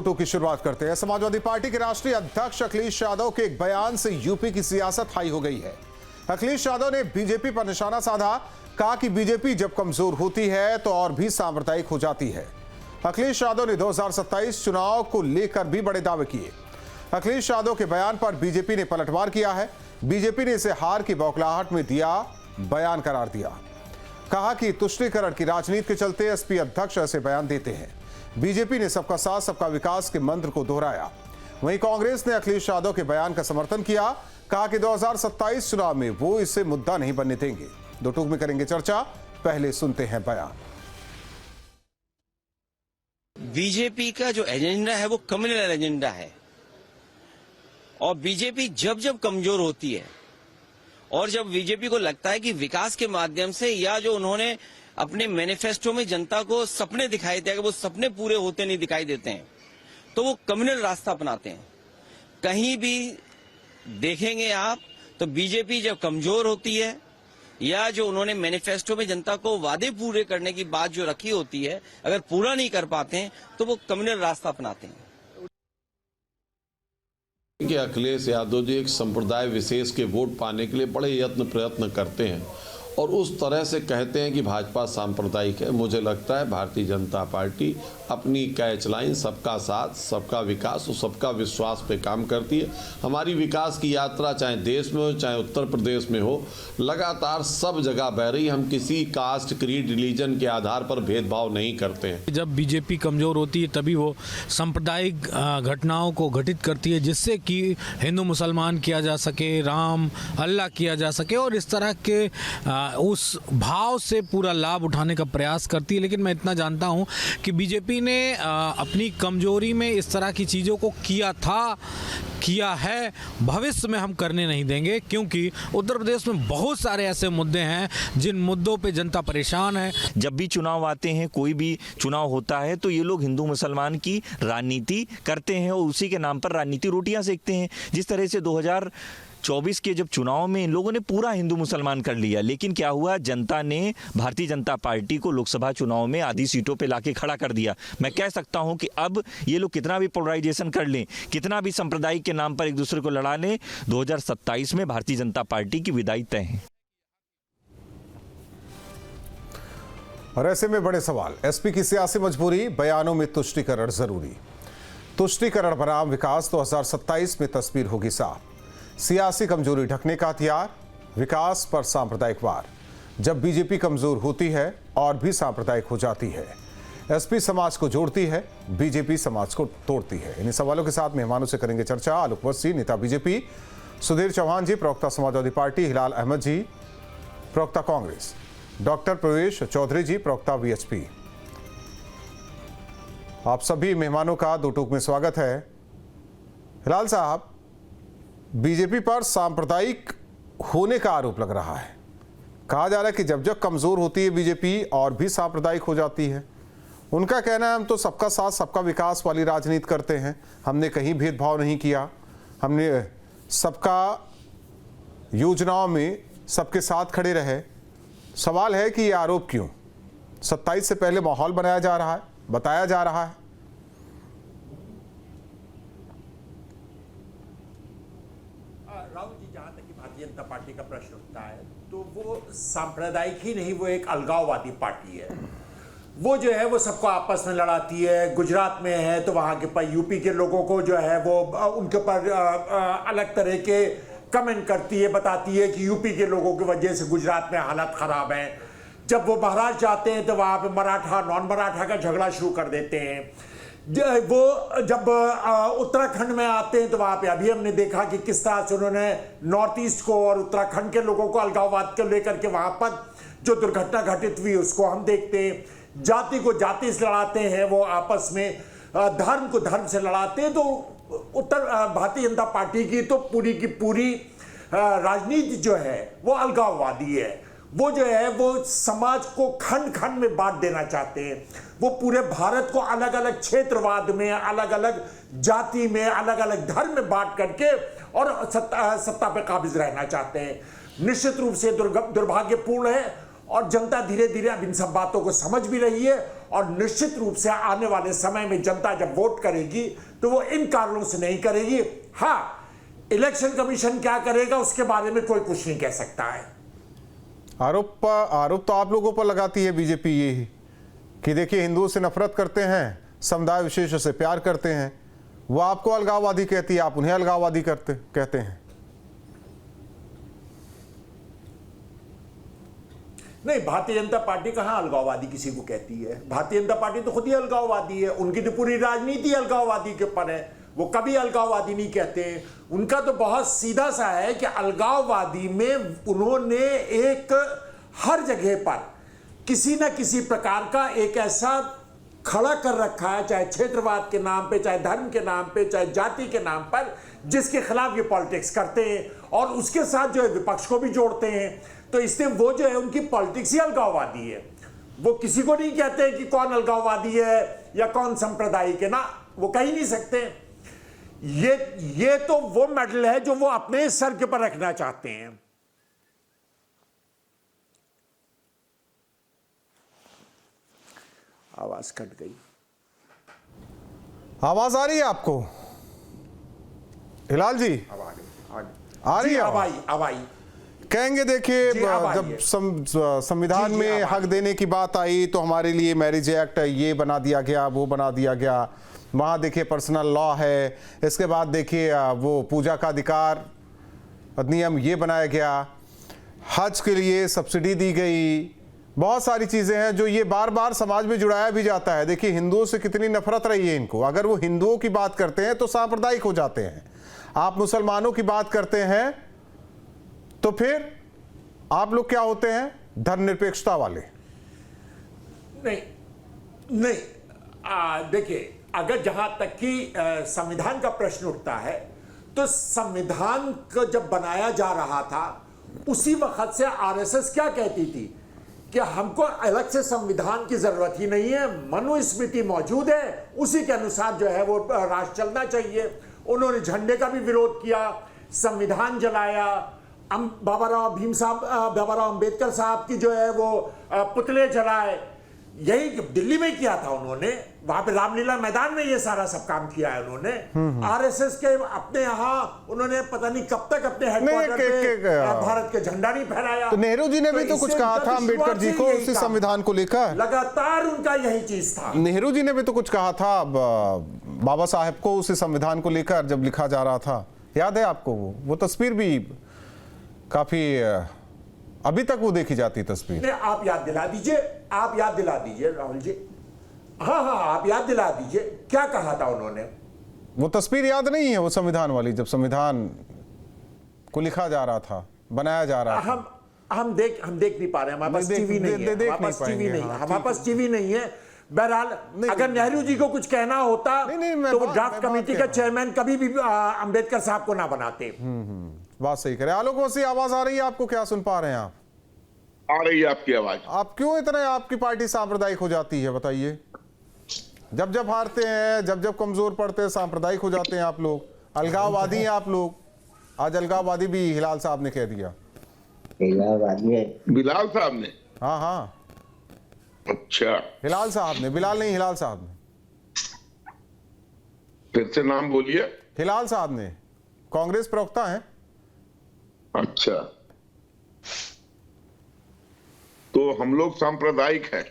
दो टूक की शुरुआत करते हैं। समाजवादी पार्टी के राष्ट्रीय अध्यक्ष अखिलेश यादव के एक बयान से यूपी की सियासत हाई हो गई है। अखिलेश यादव ने बीजेपी पर निशाना साधा, कहा कि बीजेपी जब कमजोर होती है तो और भी सांप्रदायिक हो जाती है। अखिलेश यादव ने 2027 चुनाव को लेकर भी बड़े दावे किए। अखिलेश यादव के बयान पर बीजेपी ने पलटवार किया है। बीजेपी ने इसे हार की बौखलाहट में दिया बयान करार दिया। कहा कि तुष्टीकरण की राजनीति के चलते एसपी अध्यक्ष ऐसे बयान देते हैं। बीजेपी ने सबका साथ सबका विकास के मंत्र को दोहराया। वहीं कांग्रेस ने अखिलेश यादव के बयान का समर्थन किया, कहा कि 2027 चुनाव में वो इसे मुद्दा नहीं बनने देंगे। दो टूक में करेंगे चर्चा, पहले सुनते हैं बयान। बीजेपी का जो एजेंडा है वो कम्युनल एजेंडा है और बीजेपी जब जब कमजोर होती है और जब बीजेपी को लगता है कि विकास के माध्यम से या जो उन्होंने अपने मैनिफेस्टो में जनता को सपने दिखाए थे, अगर वो सपने पूरे होते नहीं दिखाई देते हैं तो वो कम्युनल रास्ता अपनाते हैं। कहीं भी देखेंगे आप तो बीजेपी जब कमजोर होती है या जो उन्होंने मैनिफेस्टो में जनता को वादे पूरे करने की बात जो रखी होती है, अगर पूरा नहीं कर पाते हैं तो वो कम्युनल रास्ता अपनाते हैं। कि अखिलेश यादव जी एक संप्रदाय विशेष के वोट पाने के लिए बड़े यत्न प्रयत्न करते हैं और उस तरह से कहते हैं कि भाजपा सांप्रदायिक है। मुझे लगता है भारतीय जनता पार्टी अपनी कैच लाइन सबका साथ सबका विकास और सबका विश्वास पे काम करती है। हमारी विकास की यात्रा चाहे देश में हो चाहे उत्तर प्रदेश में हो, लगातार सब जगह बह रही। हम किसी कास्ट, क्रीड, रिलीजन के आधार पर भेदभाव नहीं करते हैं। जब बीजेपी कमजोर होती है तभी वो सांप्रदायिक घटनाओं को घटित करती है, जिससे कि हिंदू मुसलमान किया जा सके, राम अल्लाह किया जा सके और इस तरह के उस भाव से पूरा लाभ उठाने का प्रयास करती है। लेकिन मैं इतना जानता हूं कि बीजेपी ने अपनी कमजोरी में इस तरह की चीज़ों को किया है, भविष्य में हम करने नहीं देंगे, क्योंकि उत्तर प्रदेश में बहुत सारे ऐसे मुद्दे हैं जिन मुद्दों पे जनता परेशान है। जब भी चुनाव आते हैं, कोई भी चुनाव होता है तो ये लोग हिंदू मुसलमान की राजनीति करते हैं और उसी के नाम पर राजनीति रोटियां सेकते हैं। जिस तरह से 2024 के जब चुनाव में इन लोगों ने पूरा हिंदू मुसलमान कर लिया, लेकिन क्या हुआ, जनता ने भारतीय जनता पार्टी को लोकसभा चुनाव में आधी सीटों पे लाके खड़ा कर दिया। मैं कह सकता हूं कि अब ये लोग कितना भी पोलराइजेशन कर लें, कितना भी सांप्रदायिक के नाम पर एक दूसरे को लड़ा लें, 2027 में भारतीय जनता पार्टी की विदाई तय है। और ऐसे में बड़े सवाल, एसपी की सियासी मजबूरी, बयानों में तुष्टीकरण जरूरी। तुष्टीकरण बनाम विकास 2027 में तस्वीर होगी साफ। सियासी कमजोरी ढकने का हथियार, विकास पर सांप्रदायिक वार। जब बीजेपी कमजोर होती है और भी सांप्रदायिक हो जाती है। एसपी समाज को जोड़ती है, बीजेपी समाज को तोड़ती है। इन्हीं सवालों के साथ मेहमानों से करेंगे चर्चा। आलोक वस्सी, नेता बीजेपी, सुधीर चौहान जी, प्रवक्ता समाजवादी पार्टी, हिलाल अहमद जी, प्रवक्ता कांग्रेस, डॉक्टर प्रवेश चौधरी जी, प्रवक्ता वीएचपी। आप सभी मेहमानों का दो टूक में स्वागत है। हिलाल साहब, बीजेपी पर सांप्रदायिक होने का आरोप लग रहा है। कहा जा रहा है कि जब जब कमजोर होती है बीजेपी और भी सांप्रदायिक हो जाती है। उनका कहना है हम तो सबका साथ सबका विकास वाली राजनीति करते हैं, हमने कहीं भेदभाव नहीं किया, हमने सबका योजनाओं में सबके साथ खड़े रहे। सवाल है कि ये आरोप क्यों? 27 से पहले माहौल बनाया जा रहा है, बताया जा रहा है। जहां तक कि भारतीय जनता पार्टी का प्रश्न उठता है तो वो सांप्रदायिक ही नहीं, वो एक अलगाववादी पार्टी है। वो जो है वो सबको आपस में लड़ाती है। गुजरात में है तो वहां के पर यूपी के लोगों को जो है वो उनके ऊपर अलग तरह के कमेंट करती है, बताती है कि यूपी के लोगों की वजह से गुजरात में हालत खराब है। जब वो महाराष्ट्र जाते हैं तो वहां पे मराठा नॉन मराठा का झगड़ा शुरू कर देते हैं। वो जब उत्तराखंड में आते हैं तो वहां पे अभी हमने देखा कि किस तरह से उन्होंने नॉर्थ ईस्ट को और उत्तराखंड के लोगों को अलगाववाद को लेकर के वहां पर जो दुर्घटना घटित हुई उसको हम देखते हैं। जाति को जाति से लड़ाते हैं वो आपस में, धर्म को धर्म से लड़ाते हैं। तो भारतीय जनता पार्टी की तो पूरी की पूरी राजनीति जो है वो अलगाववादी है। वो जो है वो समाज को खंड खंड में बांट देना चाहते हैं। वो पूरे भारत को अलग अलग क्षेत्रवाद में, अलग अलग जाति में, अलग अलग धर्म में बांट करके और सत्ता पे काबिज रहना चाहते हैं। निश्चित रूप से दुर्भाग्यपूर्ण है और जनता धीरे धीरे अब इन सब बातों को समझ भी रही है और निश्चित रूप से आने वाले समय में जनता जब वोट करेगी तो वो इन कारणों से नहीं करेगी। हाँ, इलेक्शन कमीशन क्या करेगा उसके बारे में कोई कुछ नहीं कह सकता है। आरोप तो आप लोगों पर लगाती है बीजेपी ये ही कि देखिए हिंदुओं से नफरत करते हैं, समुदाय विशेष से प्यार करते हैं। वो आपको अलगाववादी कहती है, आप उन्हें अलगाववादी कहते हैं। नहीं, भारतीय जनता पार्टी कहां अलगाववादी किसी को कहती है। भारतीय जनता पार्टी तो खुद ही अलगाववादी है, उनकी तो पूरी राजनीति अलगाववादी के ऊपर है। वो कभी अलगाववादी नहीं कहते। उनका तो बहुत सीधा सा है कि अलगाववादी में उन्होंने एक हर जगह पर किसी न किसी प्रकार का एक ऐसा खड़ा कर रखा है, चाहे क्षेत्रवाद के नाम पे, चाहे धर्म के नाम पे, चाहे जाति के नाम पर, जिसके खिलाफ ये पॉलिटिक्स करते हैं और उसके साथ जो है विपक्ष को भी जोड़ते हैं। तो इससे वो जो है उनकी पॉलिटिक्स ही अलगाववादी है। वो किसी को नहीं कहते कि कौन अलगाववादी है या कौन सांप्रदायिक है ना, वो कह ही नहीं सकते। ये तो वो मेडल है जो वो अपने सर के ऊपर रखना चाहते हैं। आवाज कट गई। आवाज आ रही है आपको हिलाल जी? आ रही है अब आई। कहेंगे देखिए जी, अब जब संविधान में हक देने की बात आई तो हमारे लिए मैरिज एक्ट ये बना दिया गया, वो बना दिया गया। वहाँ देखिए पर्सनल लॉ है। इसके बाद देखिए वो पूजा का अधिकार अधिनियम ये बनाया गया। हज के लिए सब्सिडी दी गई। बहुत सारी चीज़ें हैं जो ये बार बार समाज में जुड़ाया भी जाता है। देखिए हिंदुओं से कितनी नफरत रही है इनको। अगर वो हिंदुओं की बात करते हैं तो सांप्रदायिक हो जाते हैं। आप मुसलमानों की बात करते हैं तो फिर आप लोग क्या होते हैं? धर्मनिरपेक्षता वाले। नहीं, देखिए, अगर जहां तक कि संविधान का प्रश्न उठता है तो संविधान को जब बनाया जा रहा था उसी वक्त से आरएसएस क्या कहती थी कि हमको अलग से संविधान की जरूरत ही नहीं है, मनुस्मृति मौजूद है, उसी के अनुसार जो है वो राष्ट्र चलना चाहिए। उन्होंने झंडे का भी विरोध किया, संविधान जलाया, बाबा राव अंबेडकर साहब की जो है वो पुतले जलाए। यही दिल्ली में किया था उन्होंने, वहां पे रामलीला मैदान में ये सारा सब काम किया है उन्होंने। आरएसएस के अपने यहाँ उन्होंने पता नहीं कब तक अपने हेडक्वार्टर पे भारत के झंडा नहीं फहराया। तो नेहरू जी ने भी तो कुछ कहा था अंबेडकर जी को उसी संविधान को लेकर। लगातार उनका यही चीज था। नेहरू जी ने भी तो कुछ कहा था बाबा साहेब को उसी संविधान को लेकर जब लिखा जा रहा था। याद है आपको? वो तस्वीर भी काफी अभी तक वो देखी जाती तस्वीर। आप याद दिला दीजिए, राहुल जी। हाँ, आप याद दिला दीजिए क्या कहा था उन्होंने। वो तस्वीर याद नहीं है? वो संविधान वाली, जब संविधान को लिखा जा रहा था, बनाया जा रहा था। हम देख नहीं पा रहे, हमारे पास टीवी नहीं है, हमारे पास टीवी नहीं है। बहरहाल अगर नेहरू जी को कुछ कहना होता तो वो ड्राफ्ट कमेटी का चेयरमैन कभी भी अंबेडकर साहब को ना बनाते। बात सही करे। आलोक वसी, आवाज आ रही है आपको? क्या सुन पा रहे हैं आप? आ रही है आपकी आवाज। आप क्यों इतने, आपकी पार्टी सांप्रदायिक हो जाती है बताइए? जब जब हारते हैं, जब जब कमजोर पड़ते हैं, सांप्रदायिक हो जाते हैं आप लोग, अलगाववादी हैं आप लोग। आज अलगाववादी भी हिलाल साहब ने कह दिया। बिलाल साहब ने? हाँ। अच्छा, हिलाल साहब ने, बिलाल नहीं, हिलाल साहब ने। फिर से नाम बोलिए। हिलाल साहब ने, कांग्रेस प्रवक्ता हैं। अच्छा, तो हम लोग सांप्रदायिक हैं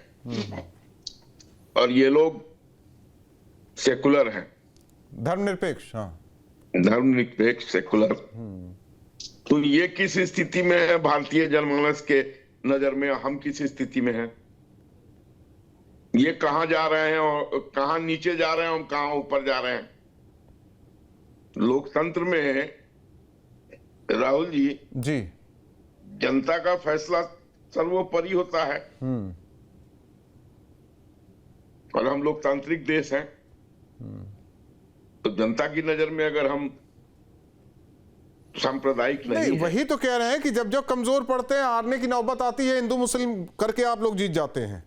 और ये लोग सेकुलर हैं, धर्मनिरपेक्ष। हाँ, धर्मनिरपेक्ष सेकुलर। तो ये किस स्थिति में है भारतीय जनमानस के नजर में? हम किस स्थिति में हैं? ये कहां जा रहे हैं और कहां नीचे जा रहे हैं, हम कहां ऊपर जा रहे हैं? लोकतंत्र में राहुल जी, जनता का फैसला सर्वोपरि होता है और हम लोकतांत्रिक देश हैं। तो जनता की नजर में अगर हम सांप्रदायिक नहीं, वही तो कह रहे हैं कि जब जब कमजोर पड़ते हैं, हारने की नौबत आती है, हिंदू मुस्लिम करके आप लोग जीत जाते हैं।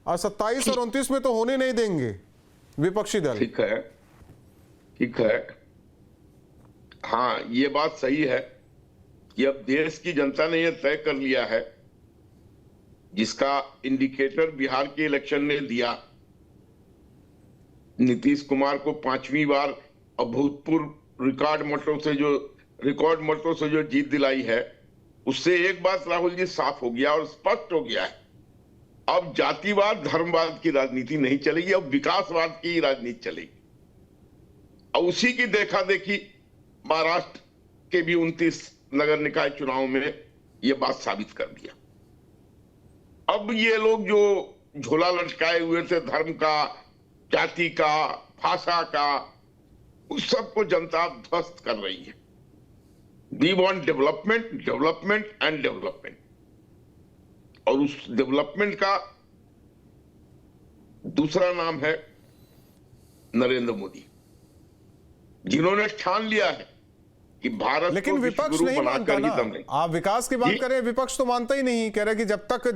और 27 और 29 में तो होने नहीं देंगे विपक्षी दल। ठीक है। हाँ, ये बात सही है कि अब देश की जनता ने यह तय कर लिया है जिसका इंडिकेटर बिहार के इलेक्शन ने दिया। नीतीश कुमार को 5वीं बार अभूतपूर्व रिकॉर्ड मतों से जो जीत दिलाई है, उससे एक बात राहुल जी साफ हो गया और स्पष्ट हो गया है, अब जातिवाद धर्मवाद की राजनीति नहीं चलेगी, अब विकासवाद की राजनीति चलेगी। और उसी की देखा देखी महाराष्ट्र के भी 29 नगर निकाय चुनाव में यह बात साबित कर दिया। अब ये लोग जो झोला लटकाए हुए थे धर्म का, जाति का, भाषा का, उस सबको जनता ध्वस्त कर रही है। We want development, development and development. और उस डेवलपमेंट का दूसरा नाम है नरेंद्र मोदी, जिन्होंने ठान लिया है कि भारत लेकिन को विपक्ष विश्व नहीं गुरु मानता बनाकर ना। ही दम नहीं। आप विकास की बात करें, विपक्ष तो मानता ही नहीं, कह रहे कि जब तक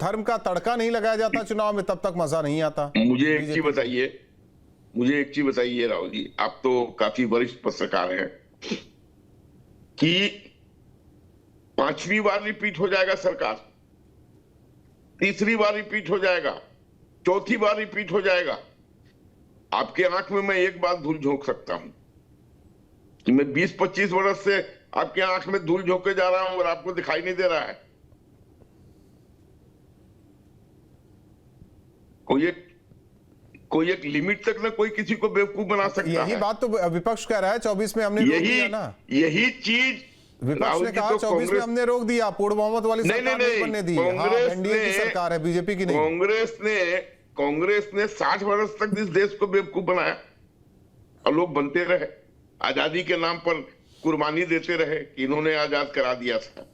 धर्म का तड़का नहीं लगाया जाता चुनाव में तब तक मजा नहीं आता। मुझे एक चीज बताइए राहुल जी, आप तो काफी वरिष्ठ पत्रकार हैं, कि 5वीं बार रिपीट हो जाएगा सरकार, 3री बार रिपीट हो जाएगा, 4थी बार रिपीट हो जाएगा। आपके आंख में मैं एक बात धूल झोंक सकता हूं कि मैं 20-25 वर्ष से आपके आंख में धूल झोंके जा रहा हूं और आपको दिखाई नहीं दे रहा है। कोई एक लिमिट तक ना कोई किसी को बेवकूफ बना सकता है। यही बात तो विपक्ष कह रहा है, 24 में हमने रोक दिया ना। यही चीज विपक्ष ने कहा 24 में हमने रोक दिया, पूर्ण बहुमत वाली सरकार नहीं बनने दी। एनडीए की सरकार है, बीजेपी की नहीं। कांग्रेस ने 60 वर्ष तक इस देश को बेवकूफ बनाया और लोग बनते रहे, आजादी के नाम पर कुर्बानी देते रहे कि इन्होंने आजाद करा दिया था।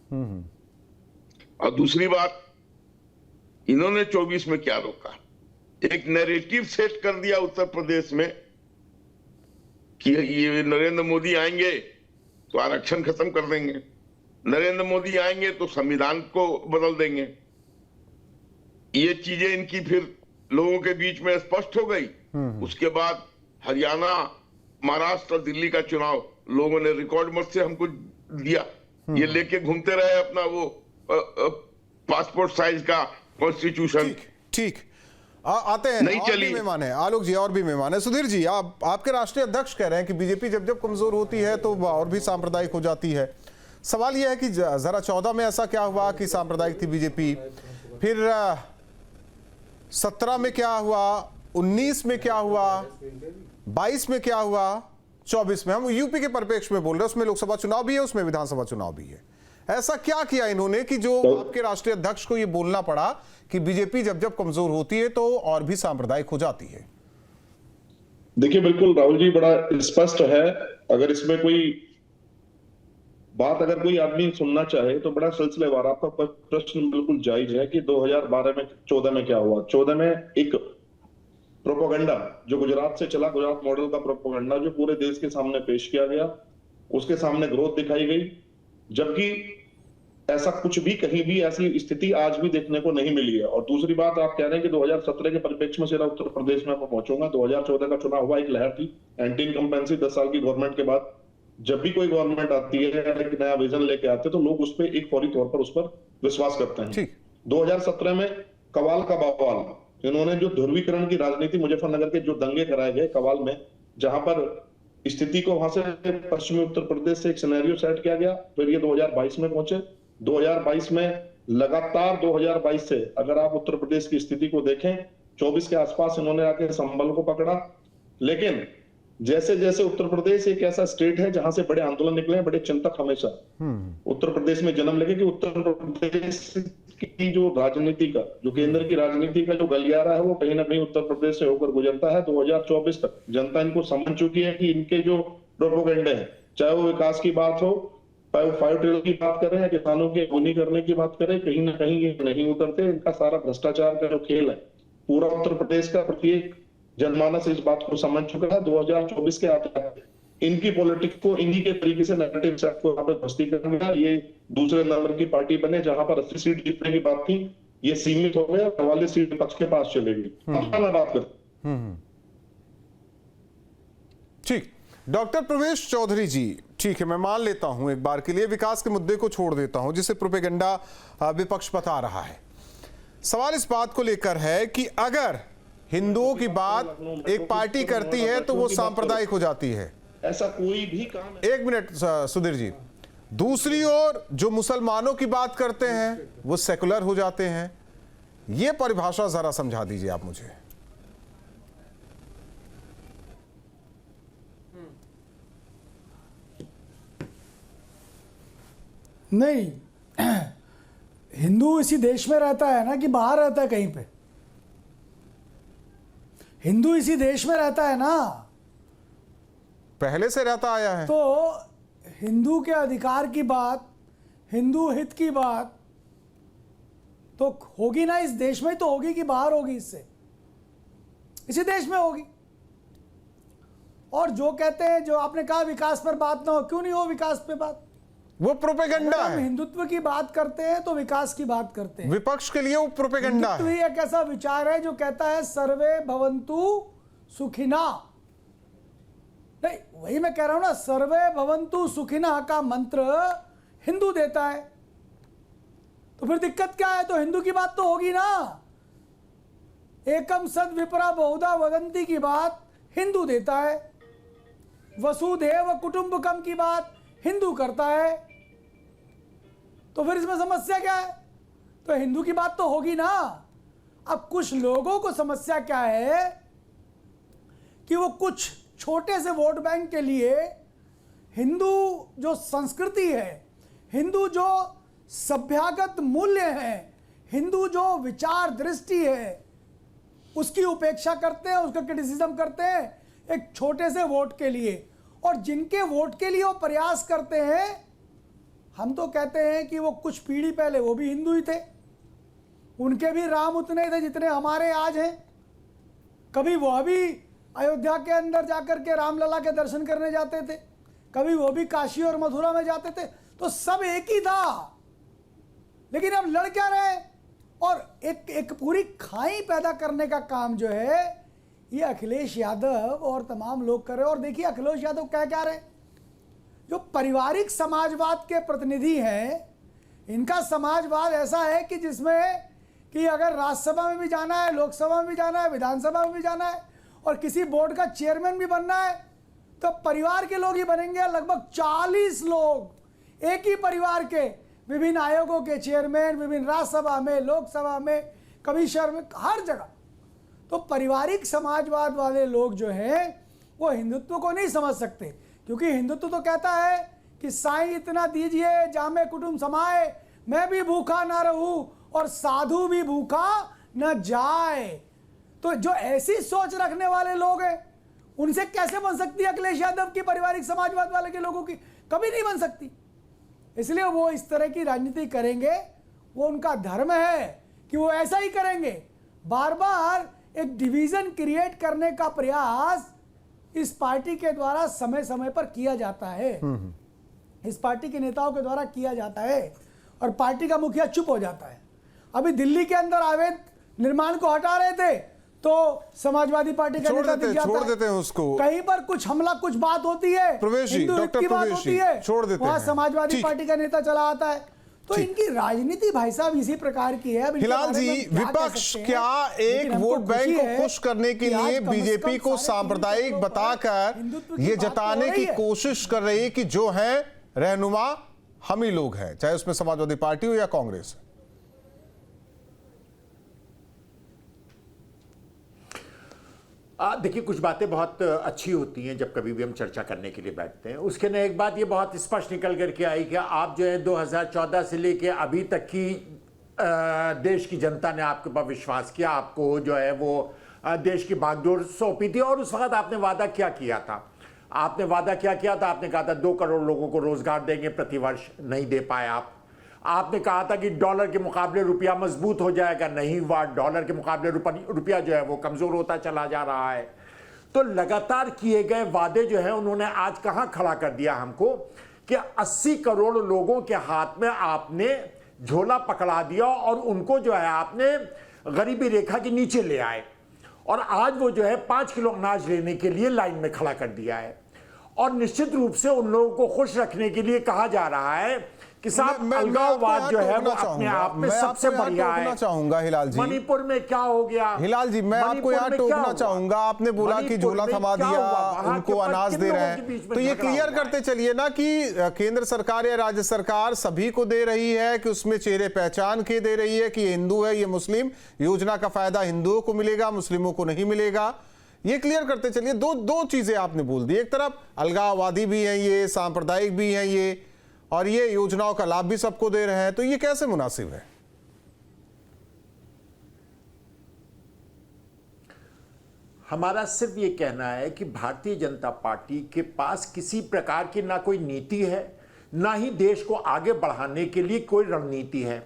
और दूसरी बात, इन्होंने 24 में क्या रोका, एक नैरेटिव सेट कर दिया उत्तर प्रदेश में कि ये नरेंद्र मोदी आएंगे तो आरक्षण खत्म कर देंगे, नरेंद्र मोदी आएंगे तो संविधान को बदल देंगे। ये चीजें इनकी फिर लोगों के बीच में स्पष्ट हो गई। उसके बाद हरियाणा, महाराष्ट्र और दिल्ली का चुनाव लोगों ने रिकॉर्ड मत से हमको दिया। ये लेके घूमते रहे अपना वो पासपोर्ट साइज का कॉन्स्टिट्यूशन। ठीक आते हैं, नहीं और चली भी मेहमान है, आलोक जी और भी मेहमान है। सुधीर जी, आपके राष्ट्रीय अध्यक्ष कह रहे हैं कि बीजेपी जब जब कमजोर होती है तो और भी सांप्रदायिक हो जाती है। सवाल यह है कि जरा 14 में ऐसा क्या हुआ कि सांप्रदायिक थी बीजेपी, फिर 17 में क्या हुआ, 19 में क्या हुआ, 22 में क्या हुआ, 24 में, हम यूपी के परिप्रेक्ष्य में बोल रहे हैं, उसमें लोकसभा चुनाव भी है, उसमें विधानसभा चुनाव भी है। ऐसा क्या किया इन्होंने कि जो आपके राष्ट्रीय अध्यक्ष को यह बोलना पड़ा कि बीजेपी जब जब कमजोर होती है तो और भी सांप्रदायिक हो जाती है? देखिए, बिल्कुल राहुल जी, बड़ा स्पष्ट है। अगर इसमें कोई बात अगर कोई आदमी सुनना चाहे तो बड़ा सिलसिलेवार, आपका प्रश्न बिल्कुल जायज है कि 2012 में 14 में क्या हुआ। 14 में एक प्रोपेगेंडा जो गुजरात से चला, गुजरात मॉडल का प्रोपेगेंडा जो पूरे देश के सामने पेश किया गया, उसके सामने ग्रोथ दिखाई गई, जबकि ऐसा कुछ भी कहीं भी ऐसी स्थिति आज भी देखने को नहीं मिली है। और दूसरी बात, आप कह रहे हैं कि 2017 के परिप्रेक्ष्य में सीधा उत्तर प्रदेश में पहुंचूंगा। 2014 का चुनाव हुआ, एक लहर थी एंटी इनकम्बेंसी, 10 साल की गवर्नमेंट के बाद जब भी कोई गवर्नमेंट आती है, एक नया विजन लेके आते हैं तो लोग उस पर एक फौरी तौर पर उस पर विश्वास करते हैं। 2017 में कवाल का बवाल, इन्होंने जो ध्रुवीकरण की राजनीति, मुजफ्फरनगर के जो दंगे कराए गए कवाल में, जहां पर स्थिति को वहां से पश्चिमी उत्तर प्रदेश से एक सिनेरियो सेट किया गया, फिर ये 2022 में पहुंचे। 2022 में लगातार 2022 से अगर आप उत्तर प्रदेश की स्थिति को देखें, 24 के आसपास इन्होंने आके संभल को पकड़ा। लेकिन जैसे जैसे उत्तर प्रदेश एक ऐसा स्टेट है जहां से बड़े आंदोलन निकले हैं, बड़े चिंतक हमेशा उत्तर प्रदेश में जन्म लेके कि उत्तर प्रदेश की जो राजनीति का, जो केंद्र की राजनीति का जो गलियारा है, वो कहीं ना कहीं उत्तर प्रदेश से होकर गुजरता है। 2024 तक जनता इनको समझ चुकी है कि इनके जो प्रोपेगेंडे हैं, चाहे वो विकास की बात हो, चाहे वो 5 ट्रिलियन की बात करें या किसानों के गुनी करने की बात करें, कहीं ना कहीं ये नहीं उतरते। इनका सारा भ्रष्टाचार का जो खेल है, पूरा उत्तर प्रदेश का प्रत्येक जनमानस इस बात को समझ चुका है। 2024 के आते इनकी पॉलिटिक्स को इन्हीं के तरीके से नैरेटिव सेट को यहाँ पे बस्ती करना, ये दूसरे नंबर की पार्टी बने, जहां पर 80 सीट जीतने की बात थी, ये सीमित हो गया, 44 सीट विपक्ष के पास चलेगी। मैं बात करता ठीक, डॉक्टर प्रवेश चौधरी जी, ठीक है, मैं मान लेता हूं एक बार के लिए विकास के मुद्दे को छोड़ देता हूं जिसे प्रोपेगेंडा विपक्ष बता रहा है। सवाल इस बात को लेकर है कि अगर हिंदुओं की बात एक पार्टी करती है तो वो सांप्रदायिक हो जाती है। ऐसा कोई भी काम है। एक मिनट सुधीर जी, दूसरी ओर जो मुसलमानों की बात करते हैं वो सेकुलर हो जाते हैं। ये परिभाषा जरा समझा दीजिए आप मुझे। नहीं, हिंदू इसी देश में रहता है ना कि बाहर रहता है कहीं पे? हिंदू इसी देश में रहता है ना, पहले से रहता आया है। तो हिंदू के अधिकार की बात, हिंदू हित की बात तो होगी ना इस देश में, तो होगी कि बाहर होगी? इससे इसी देश में होगी। और जो कहते हैं, जो आपने कहा विकास पर बात ना हो, क्यों नहीं हो विकास पे बात? वो प्रोपेगेंडा हम है। हिंदुत्व की बात करते हैं तो विकास की बात करते हैं। विपक्ष के लिए वो प्रोपेगेंडा हिंदुत्व है। ही एक ऐसा विचार है जो कहता है सर्वे भवन्तु सुखिना। नहीं, वही मैं कह रहा हूं ना, सर्वे भवन्तु सुखिना का मंत्र हिंदू देता है, तो फिर दिक्कत क्या है? तो हिंदू की बात तो होगी ना। एकम सद विपरा बहुधा वदंती की बात हिंदू देता है, वसुधैव कुटुंबकम की बात हिंदू करता है, तो फिर इसमें समस्या क्या है? तो हिंदू की बात तो होगी ना। अब कुछ लोगों को समस्या क्या है कि वो कुछ छोटे से वोट बैंक के लिए हिंदू जो संस्कृति है, हिंदू जो सभ्यगत मूल्य है, हिंदू जो विचार दृष्टि है, उसकी उपेक्षा करते हैं, उसका क्रिटिसिज्म करते हैं एक छोटे से वोट के लिए। और जिनके वोट के लिए वो प्रयास करते हैं, हम तो कहते हैं कि वो कुछ पीढ़ी पहले वो भी हिंदू ही थे, उनके भी राम उतने थे जितने हमारे आज हैं। कभी वह भी अयोध्या के अंदर जाकर के रामलला के दर्शन करने जाते थे, कभी वो भी काशी और मथुरा में जाते थे, तो सब एक ही था। लेकिन अब लड़ क्या रहे? और एक पूरी खाई पैदा करने का काम जो है ये अखिलेश यादव और तमाम लोग कर रहे हैं। और देखिए अखिलेश यादव क्या रहे, जो पारिवारिक समाजवाद के प्रतिनिधि हैं, इनका समाजवाद ऐसा है कि जिसमें कि अगर राज्यसभा में भी जाना है, लोकसभा में भी जाना है, विधानसभा में भी जाना है और किसी बोर्ड का चेयरमैन भी बनना है तो परिवार के लोग ही बनेंगे। लगभग 40 लोग एक ही परिवार के विभिन्न आयोगों के चेयरमैन, विभिन्न राज्यसभा में, लोकसभा में, कमिश्नर में, हर जगह। तो पारिवारिक समाजवाद वाले लोग जो हैं वो हिंदुत्व को नहीं समझ सकते, क्योंकि हिंदुत्व तो कहता है कि साईं इतना दीजिए जामे कुटुंब समाए, मैं भी भूखा ना रहूं और साधु भी भूखा न जाए। तो जो ऐसी सोच रखने वाले लोग हैं उनसे कैसे बन सकती है अखिलेश यादव की पारिवारिक समाजवाद वाले के लोगों की? कभी नहीं बन सकती। इसलिए वो इस तरह की राजनीति करेंगे, वो उनका धर्म है कि वो ऐसा ही करेंगे। बार बार एक डिवीजन क्रिएट करने का प्रयास इस पार्टी के द्वारा समय समय पर किया जाता है, इस पार्टी के नेताओं के द्वारा किया जाता है, और पार्टी का मुखिया चुप हो जाता है। अभी दिल्ली के अंदर अवैध निर्माण को हटा रहे थे तो समाजवादी पार्टी का नेता दिख जाता है, छोड़ देते हैं उसको। कहीं पर कुछ हमला, कुछ बात होती है, प्रवेश जी, हिंदू हित डॉक्टर की बात प्रवेश होती जी, है, छोड़ देते वहां हैं। समाजवादी ठीक। पार्टी का नेता चला आता है। तो इनकी राजनीति भाई साहब इसी प्रकार की है। अब इनके हिलाल बारे में जी, हम क्या कह विपक्ष सकते हैं? क्या एक लेकिन हमको वोट बैंक खुशी को है खुश करने के कि आज लिए कम से बीजेपी कम को सारे सांप्रदायिक हिंदुत्व को बताकर हिंदुत्व की ये बात तो जताने हो रही की है। कोशिश कर रही है कि जो है रहनुमा हम ही लोग हैं, चाहे उसमें समाजवादी पार्टी हो या कांग्रेस। देखिए, कुछ बातें बहुत अच्छी होती हैं जब कभी भी हम चर्चा करने के लिए बैठते हैं। उसके ने एक बात ये बहुत स्पष्ट निकल करके आई कि आप जो है 2014 से लेके अभी तक की देश की जनता ने आपके ऊपर विश्वास किया, आपको जो है वो देश की बागडोर सौंपी थी। और उस वक्त आपने वादा क्या किया था? आपने वादा क्या किया था? आपने कहा था 2 करोड़ लोगों को रोजगार देंगे प्रतिवर्ष। नहीं दे पाए आप। आपने कहा था कि डॉलर के मुकाबले रुपया मजबूत हो जाएगा, नहीं हुआ। डॉलर के मुकाबले रुपया जो है वो कमजोर होता चला जा रहा है। तो लगातार किए गए वादे जो है उन्होंने आज कहां खड़ा कर दिया हमको कि 80 करोड़ लोगों के हाथ में आपने झोला पकड़ा दिया और उनको जो है आपने गरीबी रेखा के नीचे ले आए, और आज वो जो है 5 किलो अनाज लेने के लिए लाइन में खड़ा कर दिया है। और निश्चित रूप से उन लोगों को खुश रखने के लिए कहा जा रहा है कि साहब अलगाववाद जो है वो अपने आप में सबसे बढ़िया है। चाहूंगा हिलाल जी, मणिपुर में क्या हो गया हिलाल जी, मैं आपको यहाँ टोकना चाहूंगा। आपने बोला कि झोला थमा दिया, उनको अनाज दे रहे हैं, तो ये क्लियर करते चलिए ना कि केंद्र सरकार या राज्य सरकार सभी को दे रही है, कि उसमें चेहरे पहचान के दे रही है कि ये हिंदू है, ये मुस्लिम, योजना का फायदा हिंदुओं को मिलेगा, मुस्लिमों को नहीं मिलेगा। ये क्लियर करते चलिए। दो चीजें आपने बोल दी, एक तरफ अलगाववादी भी हैं ये, सांप्रदायिक भी हैं ये, और ये योजनाओं का लाभ भी सबको दे रहे हैं, तो ये कैसे मुनासिब है? हमारा सिर्फ ये कहना है कि भारतीय जनता पार्टी के पास किसी प्रकार की ना कोई नीति है, ना ही देश को आगे बढ़ाने के लिए कोई रणनीति है।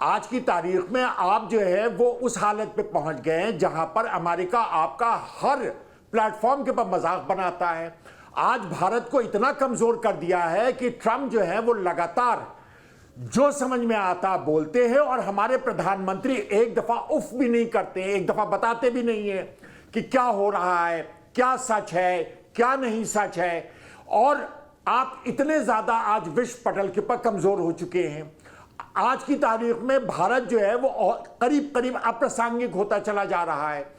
आज की तारीख में आप जो है वो उस हालत पे पहुंच गए हैं जहां पर अमेरिका आपका हर प्लेटफॉर्म के ऊपर मजाक बनाता है। आज भारत को इतना कमजोर कर दिया है कि ट्रम्प जो है वो लगातार जो समझ में आता बोलते हैं, और हमारे प्रधानमंत्री एक दफा उफ भी नहीं करते हैं, एक दफा बताते भी नहीं है कि क्या हो रहा है, क्या सच है, क्या नहीं सच है। और आप इतने ज्यादा आज विश्व पटल के ऊपर कमजोर हो चुके हैं। आज की तारीख में भारत जो है वो करीब करीब अप्रासंगिक होता चला जा रहा है।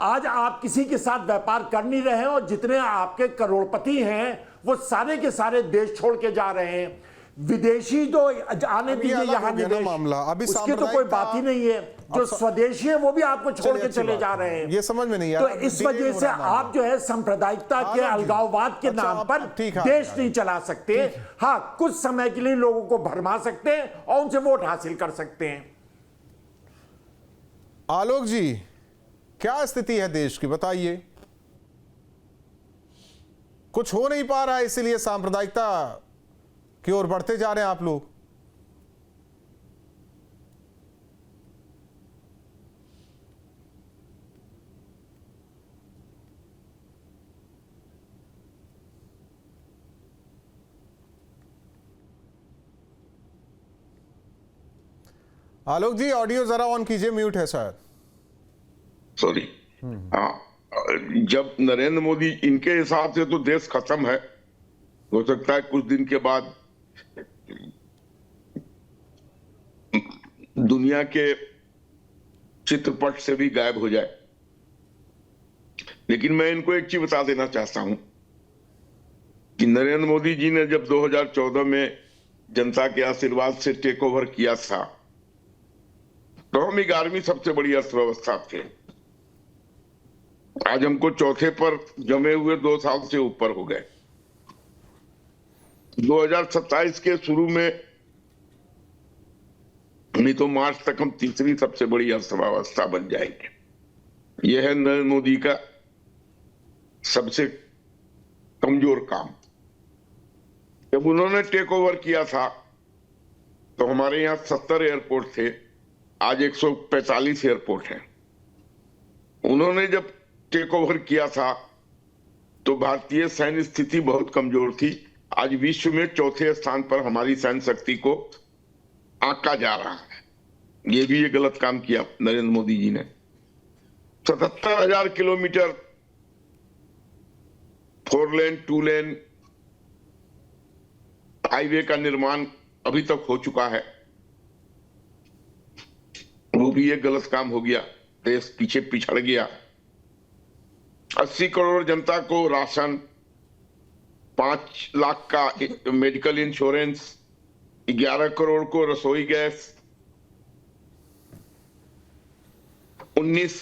आज आप किसी के साथ व्यापार कर नहीं रहे हैं, और जितने आपके करोड़पति हैं वो सारे के सारे देश छोड़ के जा रहे हैं। विदेशी तो आने दीजिए यहाँ निवेश, मामला अभी उसकी तो कोई बात ही नहीं है। जो स्वदेशी है वो भी आपको छोड़ के चले जा रहे हैं। ये समझ में नहीं तो इस वजह से आप जो है सांप्रदायिकता के अलगाववाद के नाम पर देश नहीं चला सकते। हाँ, कुछ समय के लिए लोगों को भरमा सकते हैं और उनसे वोट हासिल कर सकते हैं। आलोक जी, क्या स्थिति है देश की, बताइए। कुछ हो नहीं पा रहा है, इसीलिए सांप्रदायिकता की ओर बढ़ते जा रहे हैं आप लोग। आलोक जी, ऑडियो जरा ऑन कीजिए, म्यूट है शायद। सॉरी। जब नरेंद्र मोदी, इनके हिसाब से तो देश खत्म है, हो सकता है कुछ दिन के बाद दुनिया के चित्रपट से भी गायब हो जाए। लेकिन मैं इनको एक चीज बता देना चाहता हूं कि नरेंद्र मोदी जी ने जब 2014 में जनता के आशीर्वाद से टेक ओवर किया था, तो हम 11वीं सबसे बड़ी अर्थव्यवस्था थे। आज हमको चौथे पर जमे हुए 2 साल से ऊपर हो गए। 2027 के शुरू में, नहीं तो मार्च तक हम तीसरी सबसे बड़ी अर्थव्यवस्था बन जाएंगे। यह है नरेंद्र मोदी का सबसे कमजोर काम। जब उन्होंने टेक ओवर किया था तो हमारे यहाँ 70 एयरपोर्ट थे, आज 145 एयरपोर्ट हैं। उन्होंने जब टेक ओवर किया था तो भारतीय सैन्य स्थिति बहुत कमजोर थी। आज विश्व में चौथे स्थान पर हमारी सैन्य शक्ति को आंका जा रहा है। ये भी ये गलत काम किया नरेंद्र मोदी जी ने। 77,000 किलोमीटर 4 लेन 2 लेन हाईवे का निर्माण अभी तक हो चुका है, वो भी एक गलत काम हो गया। देश पीछे पिछड़ गया। 80 करोड़ जनता को राशन, 5 लाख का मेडिकल इंश्योरेंस, 11 करोड़ को रसोई गैस, 19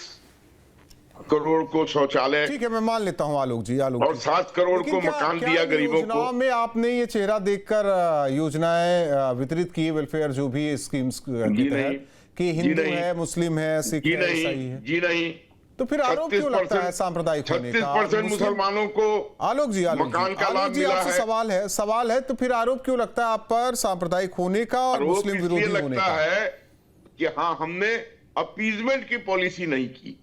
करोड़ को शौचालय। ठीक है, मैं मान लेता हूं आलोक जी, आलोक और 7 करोड़ को मकान दिया गरीबों को। में आपने ये चेहरा देखकर योजनाएं वितरित की, वेलफेयर जो भी स्कीम्स के तहत, कि हिंदू है, मुस्लिम है, सिख है, ईसाई है? जी नहीं। तो फिर आरोप क्यों लगता है सांप्रदायिक होने का? 36% मुसलमानों को आलोक जी मकान का लाभ मिला है। सवाल है, तो फिर आरोप क्यों लगता है आप पर सांप्रदायिक होने का और मुस्लिम विरोधी होने का? है कि हाँ, हमने अपीजमेंट की पॉलिसी नहीं की।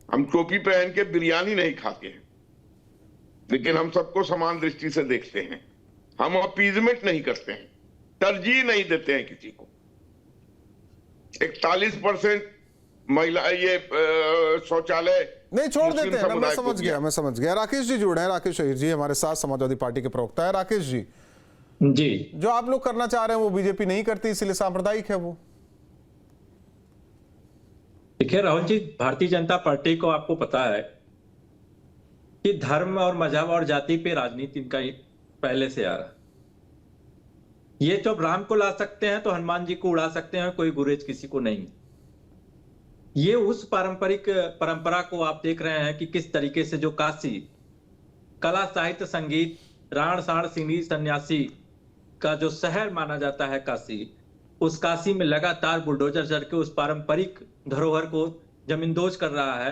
हम टोपी पहन के बिरयानी नहीं खाते हैं, लेकिन हम सबको समान दृष्टि से देखते हैं। हम अपीजमेंट नहीं करते हैं, तरजीह नहीं देते हैं किसी को। 41% महिला ये शौचालय नहीं छोड़ देते हैं। मैं समझ गया। राकेश जी जुड़े हैं, राकेश अहीर जी हमारे साथ, समाजवादी पार्टी के प्रवक्ता है। राकेश जी, जी, जो आप लोग करना चाह रहे हैं वो बीजेपी नहीं करती, इसलिए सांप्रदायिक है वो। देखिए राहुल जी, भारतीय जनता पार्टी को आपको पता है कि धर्म और मजहब और जाति पे राजनीति इनका पहले से आ रहा है। ये तो राम को ला सकते हैं तो हनुमान जी को उड़ा सकते हैं, कोई गुरेज किसी को नहीं। ये उस पारंपरिक परंपरा को आप देख रहे हैं कि किस तरीके से जो काशी कला साहित्य संगीत राण साण सिंगी सन्यासी का जो शहर माना जाता है काशी, उस काशी में लगातार बुलडोजर चढ़ के उस पारंपरिक धरोहर को जमींदोज कर रहा है,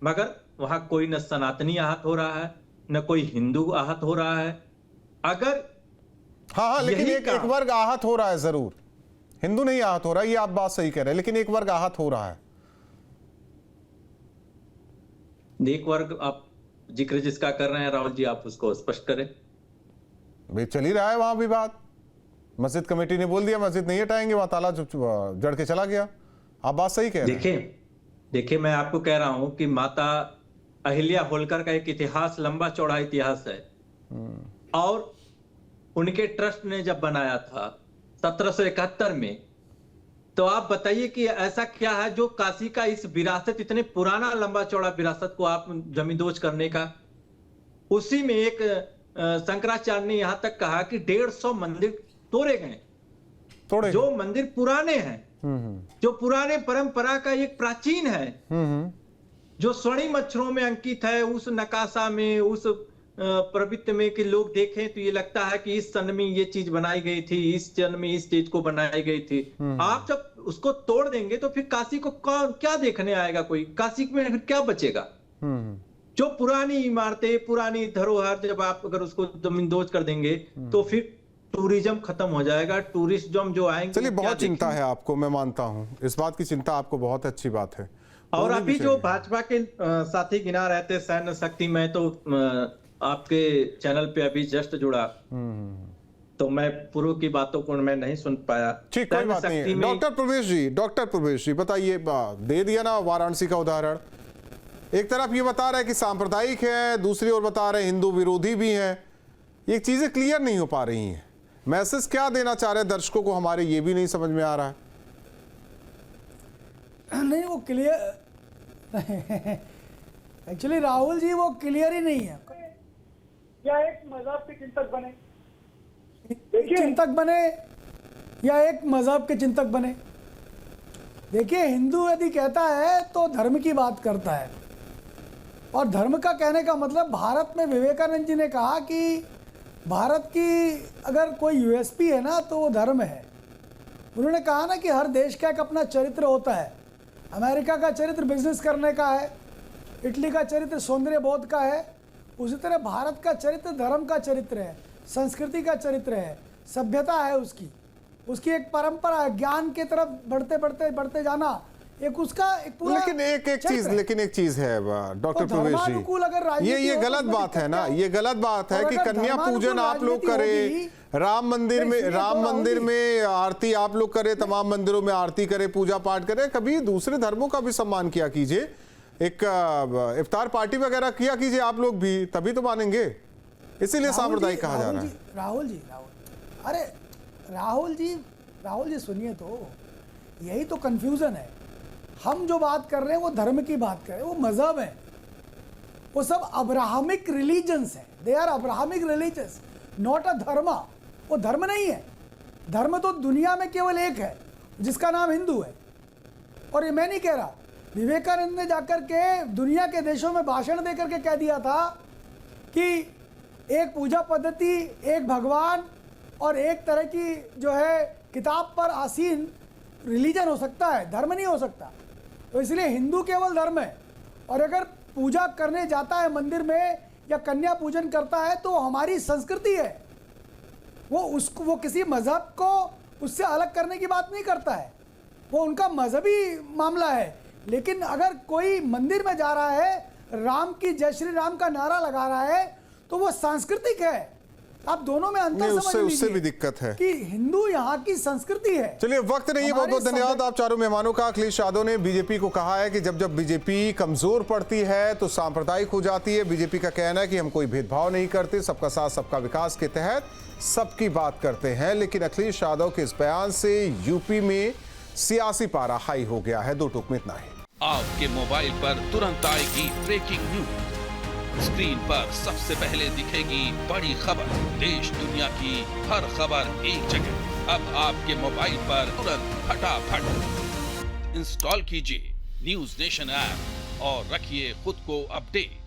मगर वहां कोई न सनातनी आहत हो रहा है न कोई हिंदू आहत हो रहा है। अगर हाँ, लेकिन एक वर्ग आहत हो रहा है जरूर, हिंदू नहीं आहत हो रहा, ये आप बात सही कह रहे हैं, लेकिन एक वर्ग आहत हो रहा है। एक वर्ग आप जिक्र जिसका कर रहे हैं राहुल जी, आप उसको स्पष्ट करें। भाई चल ही रहा है वहां भी बात, मस्जिद कमेटी ने बोल दिया मस्जिद नहीं हटाएंगे, वहां ताला जड़ के चला गया। आप बात सही कह रहे हैं। देखिए मैं आपको कह रहा हूं कि माता अहिल्या होलकर का एक इतिहास, लंबा चौड़ा इतिहास है, और उनके ट्रस्ट ने जब बनाया था 1771 में, तो आप बताइए कि ऐसा क्या है जो काशी का इस विरासत, इतने पुराना लंबा चौड़ा विरासत को आप जमींदोज करने का। उसी में एक शंकराचार्य ने यहां तक कहा कि 150 मंदिर तोड़े गए, जो मंदिर पुराने हैं, जो पुराने परंपरा का एक प्राचीन है, जो स्वर्णिम अक्षरों में अंकित है, उस नकाशा में, उस प्रवृत्ति में कि लोग देखें तो ये लगता है कि इस सन में ये चीज बनाई गई थी, इस सन में इस चीज को बनाई गई थी। आप जब उसको तोड़ देंगे तो फिर काशी को क्या देखने आएगा कोई? काशी में फिर क्या बचेगा? जो पुरानी इमारतें, पुरानी धरोहर, जब आप अगर उसको जमींदोज कर देंगे तो फिर टूरिज्म खत्म हो जाएगा, टूरिज्म जो आएंगे। चलिए, बहुत चिंता है आपको, मैं मानता हूं इस बात की चिंता आपको, बहुत अच्छी बात है। और अभी जो भाजपा के साथी गिना रहे थे सैन्य शक्ति, मैं तो आपके चैनल पे अभी जस्ट जुड़ा, तो मैं पूर्व की बातों को मैं नहीं सुन पाया। ठीक, कोई बात नहीं। डॉक्टर प्रवेश जी बताइए, दे दिया ना वाराणसी का उदाहरण, एक तरफ ये बता रहा है कि सांप्रदायिक है, दूसरी ओर बता रहे हैं हिंदू विरोधी भी है, ये चीजें क्लियर नहीं हो पा रही हैं। मैसेज क्या देना चाह रहे हैं दर्शकों को हमारे, ये भी नहीं समझ में आ रहा है। नहीं, वो क्लियर एक्चुअली राहुल जी वो क्लियर ही नहीं है। या एक मजहब के चिंतक बने, चिंतक बने या एक मजहब के चिंतक बने। देखिए, हिंदू यदि कहता है तो धर्म की बात करता है, और धर्म का कहने का मतलब, भारत में विवेकानंद जी ने कहा कि भारत की अगर कोई यूएसपी है ना तो वो धर्म है। उन्होंने कहा ना कि हर देश का एक अपना चरित्र होता है। अमेरिका का चरित्र बिजनेस करने का है, इटली का चरित्र सौंदर्य बोध का है, उसी तरह भारत का चरित्र धर्म का चरित्र है, संस्कृति का चरित्र है, सभ्यता है उसकी एक परंपरा है, ज्ञान की तरफ बढ़ते जाना, एक उसका एक पूरा। लेकिन एक चीज है डॉक्टर प्रवेश जी, ये गलत बात है ना, ये गलत बात है कि कन्या पूजन आप लोग करें, राम मंदिर में आरती आप लोग करें, तमाम मंदिरों में आरती करें, पूजा पाठ करें, कभी दूसरे धर्मों का भी सम्मान किया कीजिए, एक इफ्तार पार्टी वगैरह किया कीजिए आप लोग भी, तभी तो मानेंगे। इसीलिए सांप्रदायिक कहा जा रहा है। राहुल जी सुनिए, तो यही तो कंफ्यूजन है। हम जो बात कर रहे हैं वो धर्म की बात कर रहे हैं, वो मजहब है, वो सब अब्राहमिक रिलीजन्स हैं, they are Abrahamic religions, not a dharma. वो धर्म नहीं है। धर्म तो दुनिया में केवल एक है जिसका नाम हिंदू है। और ये मैं नहीं कह रहा, विवेकानंद ने जाकर के दुनिया के देशों में भाषण देकर के कह दिया था कि एक पूजा पद्धति, एक भगवान और एक तरह की जो है किताब पर आसीन रिलीजन हो सकता है, धर्म नहीं हो सकता। तो इसलिए हिंदू केवल धर्म है, और अगर पूजा करने जाता है मंदिर में या कन्या पूजन करता है तो हमारी संस्कृति है, वो किसी मजहब को उससे अलग करने की बात नहीं करता है, वो उनका मजहबी मामला है। लेकिन अगर कोई मंदिर में जा रहा है, राम की जय श्री राम का नारा लगा रहा है, तो वो सांस्कृतिक है। आप दोनों में अंतर नहीं, समझ उससे भी लीजिए दिक्कत है कि हिंदू यहाँ की संस्कृति है। चलिए, वक्त नहीं है, बहुत बहुत धन्यवाद आप चारों मेहमानों का। अखिलेश यादव ने बीजेपी को कहा है कि जब जब बीजेपी कमजोर पड़ती है तो सांप्रदायिक हो जाती है। बीजेपी का कहना है कि हम कोई भेदभाव नहीं करते, सबका साथ सबका विकास के तहत सबकी बात करते हैं। लेकिन अखिलेश यादव के इस बयान से यूपी में सियासी पारा हाई हो गया है। दो टूक में इतना ही। आपके मोबाइल पर तुरंत आएगी ब्रेकिंग न्यूज, स्क्रीन पर सबसे पहले दिखेगी बड़ी खबर, देश दुनिया की हर खबर एक जगह। अब आपके मोबाइल पर तुरंत फटाफट इंस्टॉल कीजिए न्यूज नेशन ऐप और रखिए खुद को अपडेट।